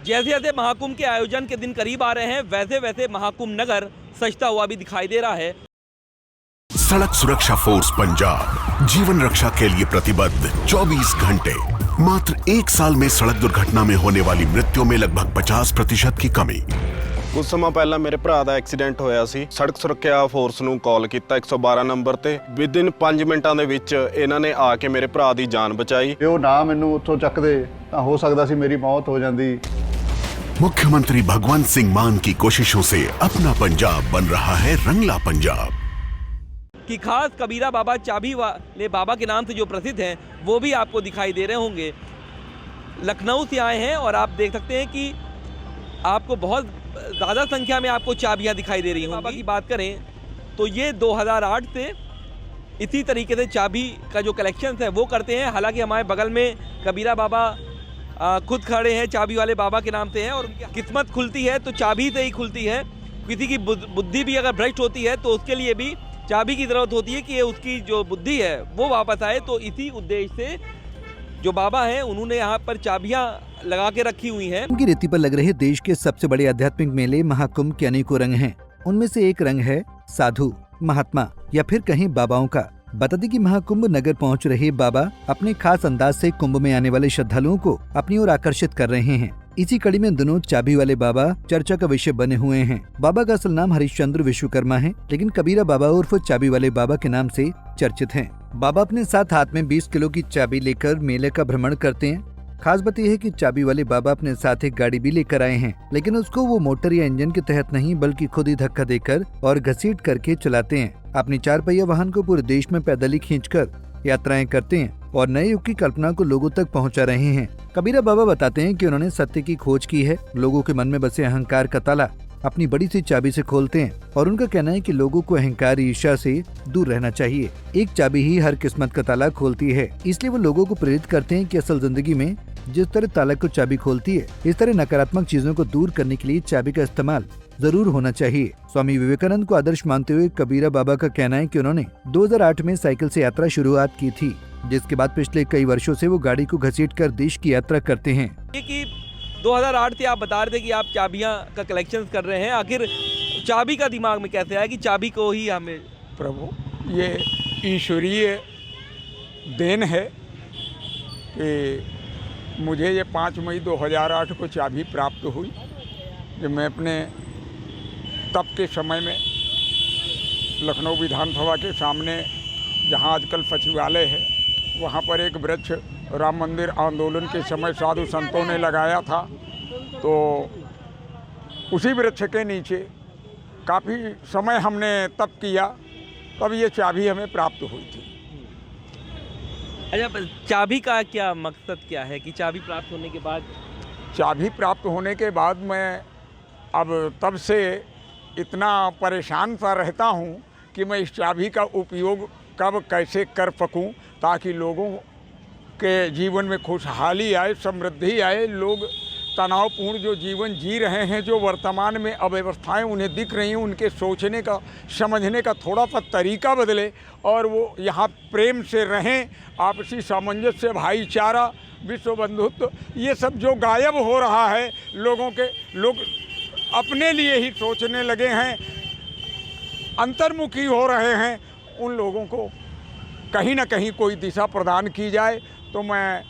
जैसे जैसे महाकुंभ के आयोजन के दिन करीब आ रहे हैं, वैसे वैसे महाकुंभ नगर सजता हुआ भी दिखाई दे रहा है। सड़क सुरक्षा फोर्स पंजाब जीवन रक्षा के लिए प्रतिबद्ध 24 घंटे। मात्र 1 साल में सड़क दुर्घटना में होने वाली मृत्यु में लगभग 50% की कमी। कुछ समय पहला मेरे भरा ਦਾ ਐਕਸੀਡੈਂਟ ਹੋਇਆ ਸੀ। ਸੜਕ ਸੁਰੱਖਿਆ ਫੋਰਸ ਨੂੰ ਕਾਲ ਕੀਤਾ 112 ਨੰਬਰ ਤੇ। ਵਿਦਿਨ 5 ਮਿੰਟਾਂ ਦੇ ਵਿੱਚ ਇਹਨਾਂ ਨੇ ਆ ਕੇ ਮੇਰੇ ਭਰਾ ਦੀ ਜਾਨ ਬਚਾਈ। ਜੇ ਉਹ ਨਾ ਮੈਨੂੰ ਉੱਥੋਂ ਚੱਕਦੇ ਤਾਂ ਹੋ ਸਕਦਾ ਸੀ ਮੇਰੀ ਮੌਤ ਹੋ ਜਾਂਦੀ। मुख्यमंत्री भगवंत सिंह मान की कोशिशों से अपना पंजाब बन रहा है रंगला पंजाब। कि खास कबीरा बाबा चाबी वाले बाबा के नाम से जो प्रसिद्ध हैं वो भी आपको दिखाई दे रहे होंगे। लखनऊ से आए हैं और आप देख सकते हैं कि आपको बहुत ज़्यादा संख्या में आपको चाबियां दिखाई दे रही हैं। बाबा की बात करें तो ये 2008 से इसी तरीके से चाबी का जो कलेक्शन है वो करते हैं। हालांकि हमारे बगल में कबीरा बाबा खुद खड़े हैं, चाबी वाले बाबा के नाम से हैं, और उनकी किस्मत खुलती है तो चाबी से ही खुलती है। किसी की बुद्धि भी अगर भ्रष्ट होती है तो उसके लिए भी चाबी की ज़रूरत होती है कि ये उसकी जो बुद्धि है वो वापस आए। तो इसी उद्देश्य से जो बाबा हैं उन्होंने यहाँ पर चाबियाँ लगा के रखी हुई हैं। उनकी रेती पर लग रहे देश के सबसे बड़े आध्यात्मिक मेले महाकुंभ के अनेकों रंग हैं। उनमें से एक रंग है साधु, महात्मा या फिर कहीं बाबाओं का। बता दें कि महाकुंभ नगर पहुंच रहे बाबा अपने खास अंदाज से कुंभ में आने वाले श्रद्धालुओं को अपनी ओर आकर्षित कर रहे हैं। इसी कड़ी में दोनों चाबी वाले बाबा चर्चा का विषय बने हुए हैं। बाबा का असल नाम हरिश्चंद्र विश्वकर्मा है, लेकिन कबीरा बाबा उर्फ चाबी वाले बाबा के नाम से चर्चित हैं। बाबा अपने साथ हाथ में 20 किलो की चाबी लेकर मेले का भ्रमण करते हैं। खास बात यह है कि चाबी वाले बाबा अपने साथ एक गाड़ी भी लेकर आए हैं, लेकिन उसको वो मोटर या इंजन के तहत नहीं बल्कि खुद ही धक्का देकर और घसीट करके चलाते हैं। अपनी 4 पहिया वाहन को पूरे देश में पैदल ही खींचकर यात्राएं करते हैं और नए युग की कल्पना को लोगों तक पहुंचा रहे हैं। कबीरा बाबा बताते हैं कि उन्होंने सत्य की खोज की है। लोगों के मन में बसे अहंकार का ताला अपनी बड़ी सी चाबी से खोलते हैं और उनका कहना है कि लोगों को अहंकार ईर्ष्या से दूर रहना चाहिए। एक चाबी ही हर किस्मत का ताला खोलती है, इसलिए वो लोगों को प्रेरित करते हैं कि असल जिंदगी में जिस तरह ताला को चाबी खोलती है, इस तरह नकारात्मक चीजों को दूर करने के लिए चाबी का इस्तेमाल जरूर होना चाहिए। स्वामी विवेकानंद को आदर्श मानते हुए कबीरा बाबा का कहना है कि उन्होंने 2008 में साइकिल से यात्रा शुरुआत की थी, जिसके बाद पिछले कई वर्षों से वो गाड़ी को घसीटकर देश की यात्रा करते हैं। कि 2008 से आप बता रहे थे कि आप चाबियां का कलेक्शन कर रहे हैं, आखिर चाबी का दिमाग में कैसे आया कि चाबी को ही हमें? प्रभु, ये ईश्वरीय देन है कि मुझे ये 5 मई 2008 को चाबी प्राप्त हुई। जब मैं अपने तप के समय में लखनऊ विधानसभा के सामने जहाँ आजकल सचिवालय है वहाँ पर एक वृक्ष राम मंदिर आंदोलन के समय साधु संतों ने लगाया था, तो उसी वृक्ष के नीचे काफ़ी समय हमने तप किया, तब ये चाबी हमें प्राप्त हुई थी। अच्छा, चाबी का क्या मकसद क्या है कि चाबी प्राप्त होने के बाद? चाबी प्राप्त होने के बाद मैं अब तब से इतना परेशान सा रहता हूँ कि मैं इस चाबी का उपयोग कब कैसे कर सकूँ ताकि लोगों के जीवन में खुशहाली आए, समृद्धि आए। लोग तनावपूर्ण जो जीवन जी रहे हैं, जो वर्तमान में अव्यवस्थाएं उन्हें दिख रही हैं, उनके सोचने का, समझने का थोड़ा सा तरीका बदले और वो यहाँ प्रेम से रहें। आपसी सामंजस्य, भाईचारा, विश्व बंधुत्व, ये सब जो गायब हो रहा है, लोग अपने लिए ही सोचने लगे हैं, अंतर्मुखी हो रहे हैं, उन लोगों को कहीं ना कहीं कोई दिशा प्रदान की जाए। तो मैं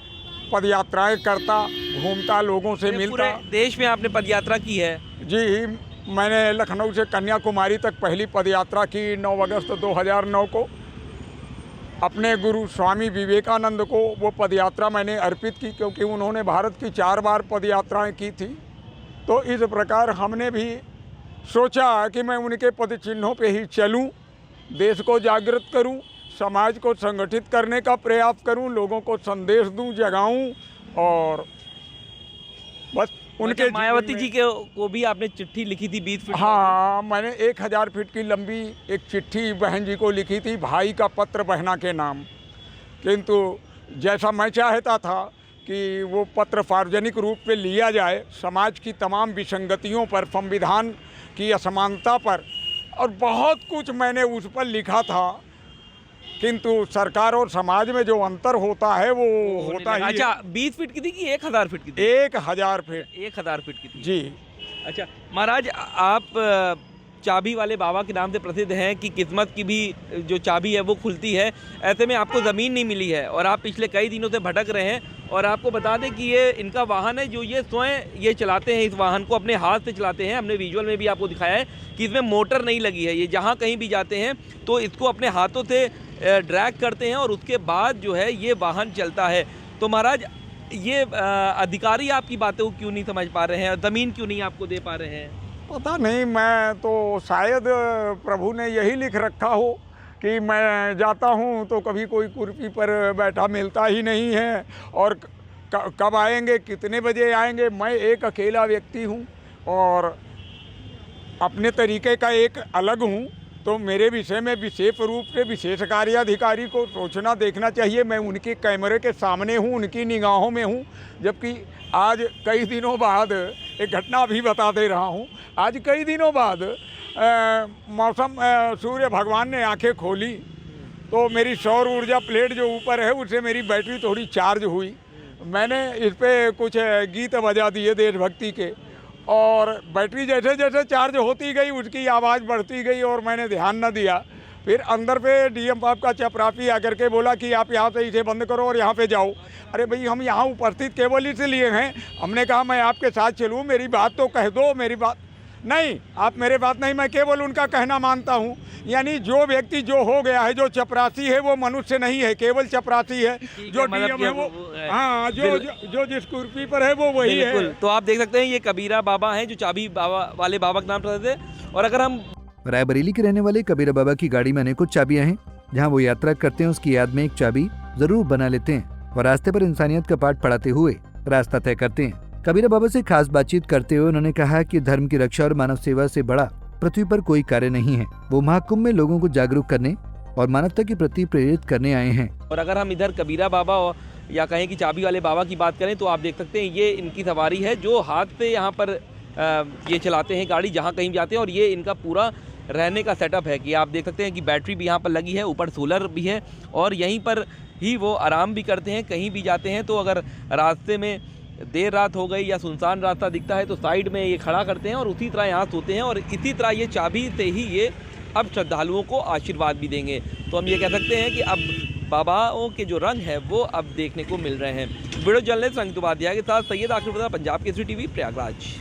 पदयात्राएं करता, घूमता, लोगों से मिलता। पूरे देश में आपने पदयात्रा की है? जी, मैंने लखनऊ से कन्याकुमारी तक पहली पदयात्रा की 9 अगस्त 2009 को। अपने गुरु स्वामी विवेकानंद को वो पदयात्रा मैंने अर्पित की, क्योंकि उन्होंने भारत की 4 बार पदयात्राएं की थी। तो इस प्रकार हमने भी सोचा कि मैं उनके पद चिन्हों पे ही चलूं, देश को जागृत करूं, समाज को संगठित करने का प्रयास करूं, लोगों को संदेश दूं, जगाऊं। और बस उनके मायावती जी को भी आपने चिट्ठी लिखी थी 20 फीट? हाँ, मैंने 1000 फीट की लंबी एक चिट्ठी बहन जी को लिखी थी, भाई का पत्र बहना के नाम। किंतु जैसा मैं चाहता था कि वो पत्र सार्वजनिक रूप में लिया जाए, समाज की तमाम विसंगतियों पर, संविधान की असमानता पर, और बहुत कुछ मैंने उस पर लिखा था। किंतु सरकार और समाज में जो अंतर होता है वो होता ही अच्छा 20 फीट की थी कि 1000 फीट की थी? 1000 फीट। 1000 फीट की थी जी। अच्छा महाराज, आप चाबी वाले बाबा के नाम से प्रसिद्ध हैं कि किस्मत की भी जो चाबी है वो खुलती है। ऐसे में आपको ज़मीन नहीं मिली है और आप पिछले कई दिनों से भटक रहे हैं। और आपको बता दें कि ये इनका वाहन है जो ये स्वयं ये चलाते हैं, इस वाहन को अपने हाथ से चलाते हैं। हमने विजुअल में भी आपको दिखाया है कि इसमें मोटर नहीं लगी है। ये जहाँ कहीं भी जाते हैं तो इसको अपने हाथों से ड्रैग करते हैं और उसके बाद जो है ये वाहन चलता है। तो महाराज, ये अधिकारी आपकी बातों को क्यों नहीं समझ पा रहे हैं और ज़मीन क्यों नहीं आपको दे पा रहे हैं? पता नहीं, मैं तो शायद प्रभु ने यही लिख रखा हो कि मैं जाता हूँ तो कभी कोई कुर्सी पर बैठा मिलता ही नहीं है और कब आएंगे, कितने बजे आएंगे। मैं एक अकेला व्यक्ति हूँ और अपने तरीके का एक अलग हूँ, तो मेरे विषय में विशेष रूप से विशेष कार्याधिकारी को सोचना देखना चाहिए। मैं उनके कैमरे के सामने हूँ, उनकी निगाहों में हूँ। जबकि आज कई दिनों बाद एक घटना भी बता दे रहा हूँ। आज कई दिनों बाद सूर्य भगवान ने आंखें खोली तो मेरी सौर ऊर्जा प्लेट जो ऊपर है उससे मेरी बैटरी थोड़ी चार्ज हुई। मैंने इस पर कुछ गीत बजा दिए देशभक्ति के और बैटरी जैसे जैसे चार्ज होती गई उसकी आवाज़ बढ़ती गई और मैंने ध्यान न दिया। फिर अंदर पे डीएम साहब का चपरासी आकर के बोला कि आप यहाँ से इसे बंद करो और यहाँ पे जाओ। अरे भाई, हम यहाँ उपस्थित केवल इसलिए हैं। हमने कहा मैं आपके साथ चलूँ, मेरी बात तो कह दो। मेरी बात नहीं, आप मेरे बात नहीं, मैं केवल उनका कहना मानता हूँ। यानी जो व्यक्ति जो हो गया है, जो चपरासी है वो मनुष्य नहीं है, केवल चपरासी है। जो डीएम है वो, हाँ, जो जिस कुर्सी पर है वो वही है। तो आप देख सकते हैं ये कबीरा बाबा हैं जो चाबी बाबा वाले बाबा के नाम प्रसिद्ध है। और अगर हम रायबरेली के रहने वाले कबीरा बाबा की गाड़ी में अनेकों चाबियां हैं। जहां वो यात्रा करते हैं उसकी याद में एक चाबी जरूर बना लेते हैं और रास्ते पर इंसानियत का पाठ पढ़ाते हुए रास्ता तय करते हैं। कबीरा बाबा से खास बातचीत करते हुए उन्होंने कहा कि धर्म की रक्षा और मानव सेवा से बड़ा पृथ्वी पर कोई कार्य नहीं है। वो महाकुंभ में लोगों को जागरूक करने और मानवता के प्रति प्रेरित करने आए हैं। और अगर हम इधर कबीरा बाबा या कहें कि चाबी वाले बाबा की बात करें तो आप देख सकते हैं ये इनकी सवारी है जो हाथ से यहाँ पर ये चलाते हैं गाड़ी जहाँ कहीं जाते हैं। और ये इनका पूरा रहने का सेटअप है कि आप देख सकते हैं कि बैटरी भी यहाँ पर लगी है, ऊपर सोलर भी है और यहीं पर ही वो आराम भी करते हैं। कहीं भी जाते हैं तो अगर रास्ते में देर रात हो गई या सुनसान रास्ता दिखता है तो साइड में ये खड़ा करते हैं और उसी तरह यहाँ सोते हैं। और इसी तरह ये चाबी से ही ये अब श्रद्धालुओं को आशीर्वाद भी देंगे। तो हम ये कह सकते हैं कि अब बाबाओं के जो रंग है वो अब देखने को मिल रहे हैं। वीडियो जर्नलिस्ट संगीत उपाध्याय के साथ सैयद आखिर पंजाब केसरी टीवी, प्रयागराज।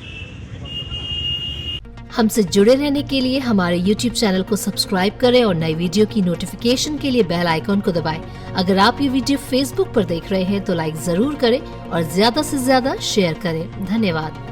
हमसे जुड़े रहने के लिए हमारे YouTube चैनल को सब्सक्राइब करें और नई वीडियो की नोटिफिकेशन के लिए बेल आइकॉन को दबाएं। अगर आप ये वीडियो Facebook पर देख रहे हैं तो लाइक जरूर करें और ज्यादा से ज्यादा शेयर करें। धन्यवाद।